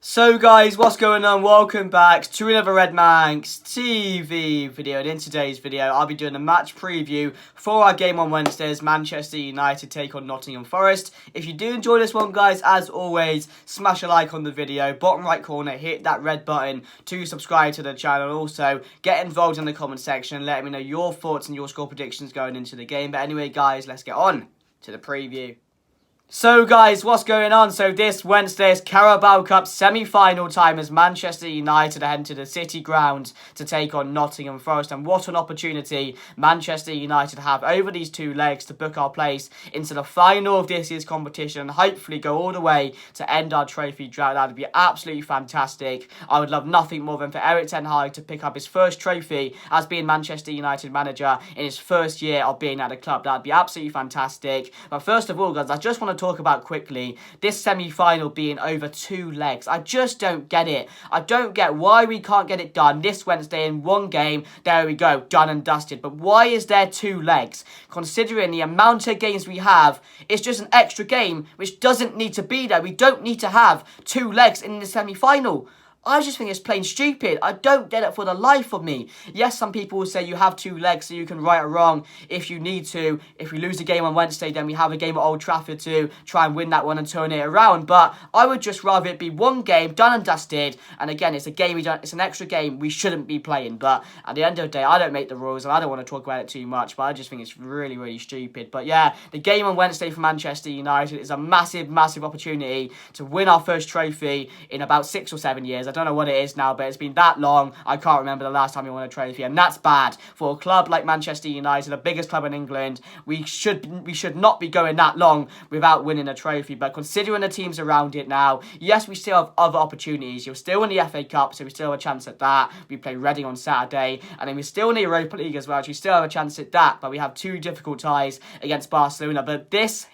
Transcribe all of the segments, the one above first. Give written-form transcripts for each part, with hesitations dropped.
So guys, what's going on? Welcome back to another Red Manx TV video, and in today's video I'll be doing a match preview for our game on Wednesday as Manchester United take on Nottingham Forest. If you do enjoy this one guys, as always, smash a like on the video, bottom right corner, hit that red button to subscribe to the channel. Also, get involved in the comment section and let me know your thoughts and your score predictions going into the game. But anyway guys, let's get on to the preview. So guys, what's going on? So this Wednesday's Carabao Cup semi-final time as Manchester United are heading to the City ground to take on Nottingham Forest. And what an opportunity Manchester United have over these two legs to book our place into the final of this year's competition and hopefully go all the way to end our trophy drought. That would be absolutely fantastic. I would love nothing more than for Erik ten Hag to pick up his first trophy as being Manchester United manager in his first year of being at the club. That would be absolutely fantastic. But first of all guys, I just want to talk about quickly this semi-final being over two legs. I just don't get it. I don't get why we can't get it done this Wednesday in one game. There we go, done and dusted. But why is there two legs? Considering the amount of games we have, it's just an extra game which doesn't need to be there. We don't need to have two legs in the semi-final. I just think it's plain stupid. I don't get it for the life of me. Yes, some people will say you have two legs so you can right or wrong if you need to. If we lose a game on Wednesday, then we have a game at Old Trafford to try and win that one and turn it around. But I would just rather it be one game, done and dusted. And again, it's a game it's an extra game we shouldn't be playing. But at the end of the day, I don't make the rules and I don't want to talk about it too much. But I just think it's really, really stupid. But yeah, the game on Wednesday for Manchester United is a massive, massive opportunity to win our first trophy in about 6 or 7 years. I don't know what it is now, but it's been that long. I can't remember the last time we won a trophy, and that's bad for a club like Manchester United, the biggest club in England. We should not be going that long without winning a trophy. But considering the teams around it now, yes, we still have other opportunities. You're still in the FA Cup, so we still have a chance at that. We play Reading on Saturday, and then we're still in the Europa League as well, so we still have a chance at that. But we have two difficult ties against Barcelona. But this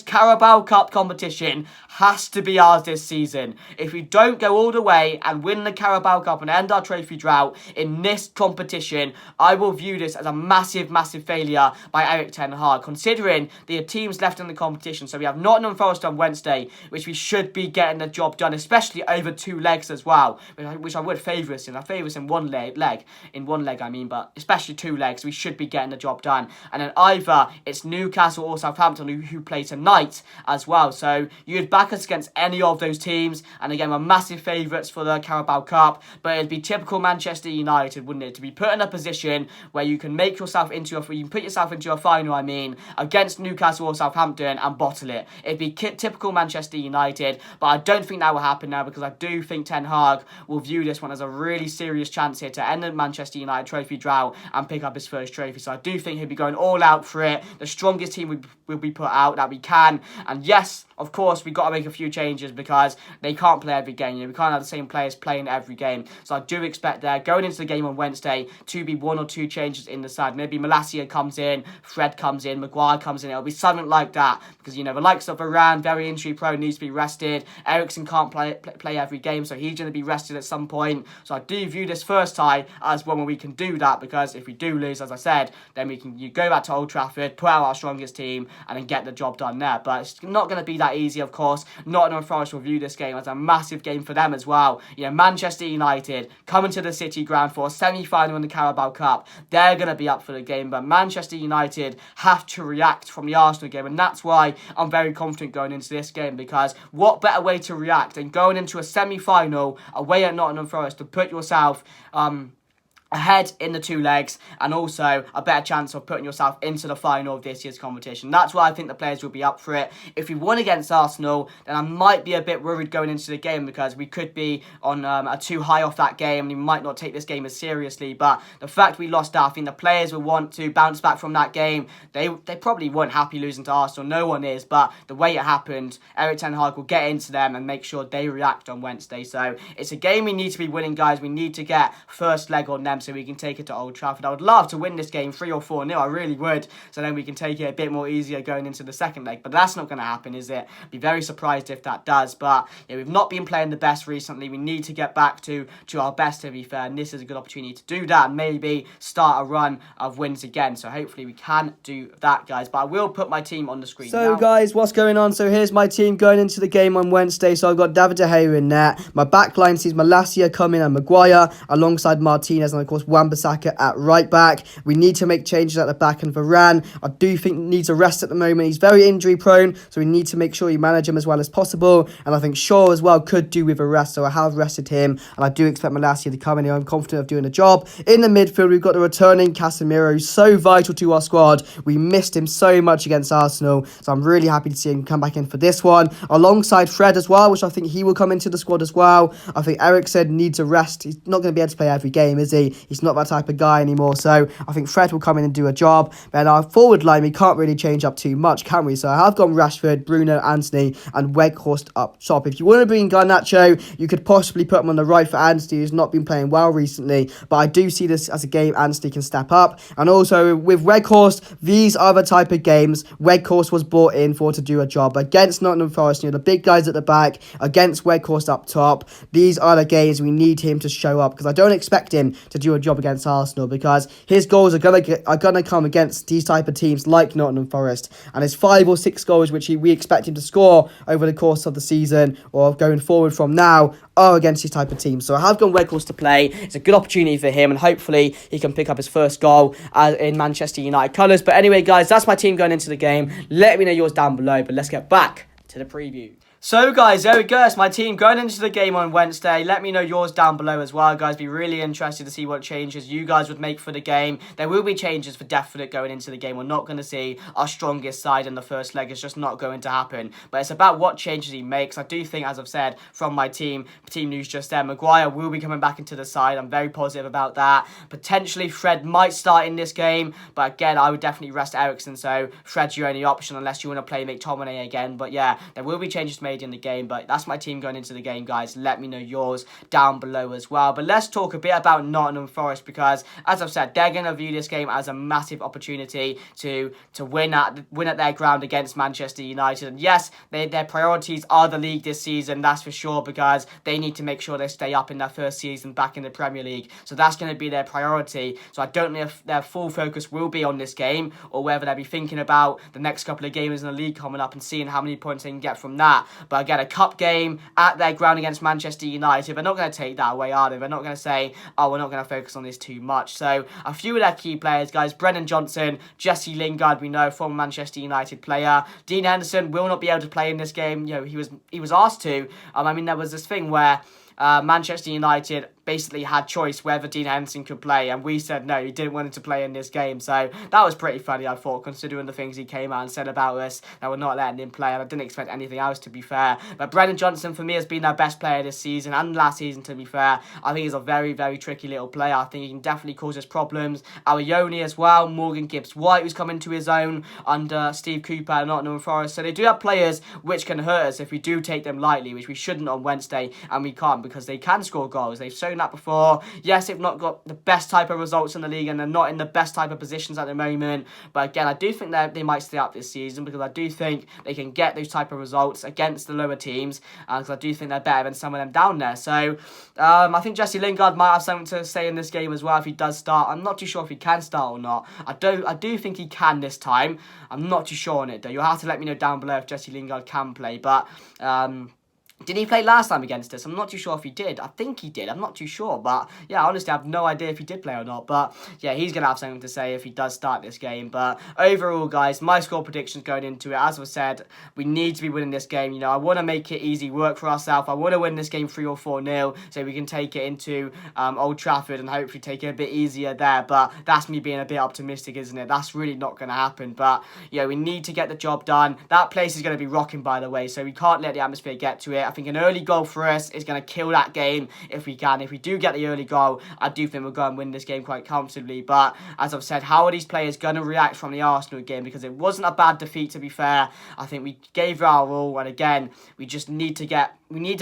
Carabao Cup competition has to be ours this season. If we don't go all the way and win the Carabao Cup and end our trophy drought in this competition, I will view this as a massive, massive failure by Erik ten Hag, considering the teams left in the competition. So we have Nottingham Forest on Wednesday, which we should be getting the job done, especially over two legs as well, which I would favour us in. I favour us in one leg, but especially two legs, we should be getting the job done. And then either it's Newcastle or Southampton who play tonight as well. So you'd back us against any of those teams, and again, we're massive favourites for the Carabao Cup, but it'd be typical Manchester United, wouldn't it, to be put in a position where you can put yourself into a final, against Newcastle or Southampton and bottle it. It'd be typical Manchester United, but I don't think that will happen now, because I do think Ten Hag will view this one as a really serious chance here to end the Manchester United trophy drought and pick up his first trophy. So I do think he'll be going all out for it. The strongest team will be put out that we can, and yes, of course, we've got to make a few changes because they can't play every game. We can't have the same players playing every game. So I do expect there, going into the game on Wednesday, to be 1 or 2 changes in the side. Maybe Malacia comes in, Fred comes in, Maguire comes in. It'll be something like that because, the likes of Varane, very injury prone, needs to be rested. Eriksen can't play every game, so he's going to be rested at some point. So I do view this first tie as one where we can do that, because if we do lose, as I said, then you go back to Old Trafford, put out our strongest team, and then get the job done there. But it's not going to be that easy, of course. Nottingham Forest will view this game as a massive game for them as well. Manchester United coming to the City ground for a semi-final in the Carabao Cup. They're going to be up for the game, but Manchester United have to react from the Arsenal game, and that's why I'm very confident going into this game, because what better way to react than going into a semi-final away at Nottingham Forest to put yourself ahead in the two legs, and also a better chance of putting yourself into the final of this year's competition. That's why I think the players will be up for it. If we won against Arsenal, then I might be a bit worried going into the game, because we could be on a too high off that game and we might not take this game as seriously. But the fact we lost that, I think the players will want to bounce back from that game. They probably weren't happy losing to Arsenal. No one is, but the way it happened, Erik ten Hag will get into them and make sure they react on Wednesday. So it's a game we need to be winning, guys. We need to get first leg on them them so we can take it to Old Trafford. I would love to win this game 3 or 4-0. I really would. So then we can take it a bit more easier going into the second leg. But that's not going to happen, is it? I'd be very surprised if that does. But yeah, we've not been playing the best recently. We need to get back to our best, to be fair. And this is a good opportunity to do that and maybe start a run of wins again. So hopefully we can do that, guys. But I will put my team on the screen So, now. guys, what's going on? So here's my team going into the game on Wednesday. So I've got David De Gea in there. My back line sees Malacia coming and Maguire alongside Martinez and, of course, Wan-Bissaka at right back. We need to make changes at the back, and Varane, I do think, needs a rest at the moment. He's very injury prone, so we need to make sure you manage him as well as possible. And I think Shaw as well could do with a rest, so I have rested him, and I do expect Malacia to come in here. I'm confident of doing the job. In the midfield, we've got the returning Casemiro, who's so vital to our squad. We missed him so much against Arsenal, so I'm really happy to see him come back in for this one, alongside Fred as well, which I think he will come into the squad as well. I think Eriksen needs a rest. He's not going to be able to play every game, is he? He's not that type of guy anymore, so I think Fred will come in and do a job. Then our forward line, we can't really change up too much, can we? So I have gone Rashford, Bruno, Anthony, and Weghorst up top. If you want to bring Garnacho, you could possibly put him on the right for Anthony, who's not been playing well recently, but I do see this as a game Anthony can step up. And also with Weghorst, these are the type of games Weghorst was brought in for to do a job against Nottingham Forest. You know, the big guys at the back against Weghorst up top. These are the games we need him to show up, because I don't expect him to do a job against Arsenal, because his goals are gonna come against these type of teams like Nottingham Forest, and it's 5 or 6 goals which we expect him to score over the course of the season or going forward from now are against these type of teams. So I have gone Weghorst to play. It's a good opportunity for him, and hopefully he can pick up his first goal in Manchester United colours. But anyway, guys, that's my team going into the game. Let me know yours down below, but let's get back to the preview. So, guys, there we go. It's my team going into the game on Wednesday. Let me know yours down below as well, guys. Be really interested to see what changes you guys would make for the game. There will be changes for definite going into the game. We're not going to see our strongest side in the first leg. It's just not going to happen. But it's about what changes he makes. I do think, as I've said, from my team news just there, Maguire will be coming back into the side. I'm very positive about that. Potentially, Fred might start in this game. But again, I would definitely rest Eriksen. So, Fred's your only option unless you want to play McTominay again. But yeah, there will be changes made in the game, but that's my team going into the game, guys. Let me know yours down below as well. But let's talk a bit about Nottingham Forest, because as I've said, they're going to view this game as a massive opportunity to win at their ground against Manchester United. And yes, their priorities are the league this season, that's for sure, because they need to make sure they stay up in their first season back in the Premier League. So that's going to be their priority. So I don't know if their full focus will be on this game, or whether they'll be thinking about the next couple of games in the league coming up and seeing how many points they can get from that. But again, a cup game at their ground against Manchester United, they're not going to take that away, are they? They're not going to say, oh, we're not going to focus on this too much. So a few of their key players, guys: Brennan Johnson, Jesse Lingard, we know, former Manchester United player. Dean Henderson will not be able to play in this game. You know, he was asked to. I mean, there was this thing where Manchester United basically had choice whether Dean Henderson could play, and we said no, he didn't want him to play in this game. So that was pretty funny, I thought, considering the things he came out and said about us, that we're not letting him play, and I didn't expect anything else, to be fair. But Brennan Johnson, for me, has been their best player this season and last season, to be fair. I think he's a very, very tricky little player. I think he can definitely cause us problems. Awayoni as well, Morgan Gibbs-White, who's come into his own under Steve Cooper and Nottingham Forest. So they do have players which can hurt us if we do take them lightly, which we shouldn't on Wednesday, and we can't, because they can score goals. They've shown that before. Yes, they've not got the best type of results in the league, and they're not in the best type of positions at the moment. But again, I do think that they might stay up this season, because I do think they can get those type of results against the lower teams, because I do think they're better than some of them down there. So I think Jesse Lingard might have something to say in this game as well if he does start. I'm not too sure if he can start or not. I do think he can this time. I'm not too sure on it, though. You'll have to let me know down below if Jesse Lingard can play. But did he play last time against us? I'm not too sure if he did. I think he did. I'm not too sure. But yeah, honestly, I have no idea if he did play or not. But yeah, he's going to have something to say if he does start this game. But overall, guys, my score predictions going into it, as I said, we need to be winning this game. You know, I want to make it easy work for ourselves. I want to win this game 3 or 4-0 so we can take it into Old Trafford and hopefully take it a bit easier there. But that's me being a bit optimistic, isn't it? That's really not going to happen. But yeah, we need to get the job done. That place is going to be rocking, by the way, so we can't let the atmosphere get to it. I think an early goal for us is going to kill that game if we can. If we do get the early goal, I do think we'll go and win this game quite comfortably. But as I've said, how are these players going to react from the Arsenal game? Because it wasn't a bad defeat, to be fair. I think we gave it our all, and again, we just need to win. We need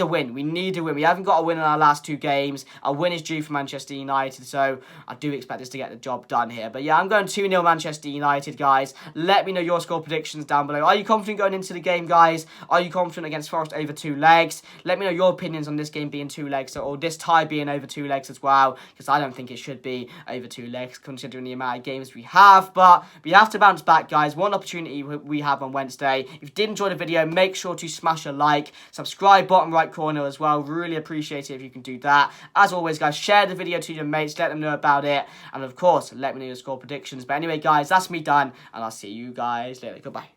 to win. We haven't got a win in our last 2 games. A win is due for Manchester United, so I do expect us to get the job done here. But yeah, I'm going 2-0 Manchester United, guys. Let me know your score predictions down below. Are you confident going into the game, guys? Are you confident against Forest over 2 legs? Let me know your opinions on this game being 2 legs, or this tie being over 2 legs as well, because I don't think it should be over 2 legs, considering the amount of games we have. But we have to bounce back, guys. One opportunity we have on Wednesday. If you did enjoy the video, make sure to smash a like, subscribe bottom right corner as well. Really appreciate it if you can do that. As always, guys, share the video to your mates, let them know about it, and of course, let me know your score predictions. But anyway, guys, that's me done, and I'll see you guys later. Goodbye.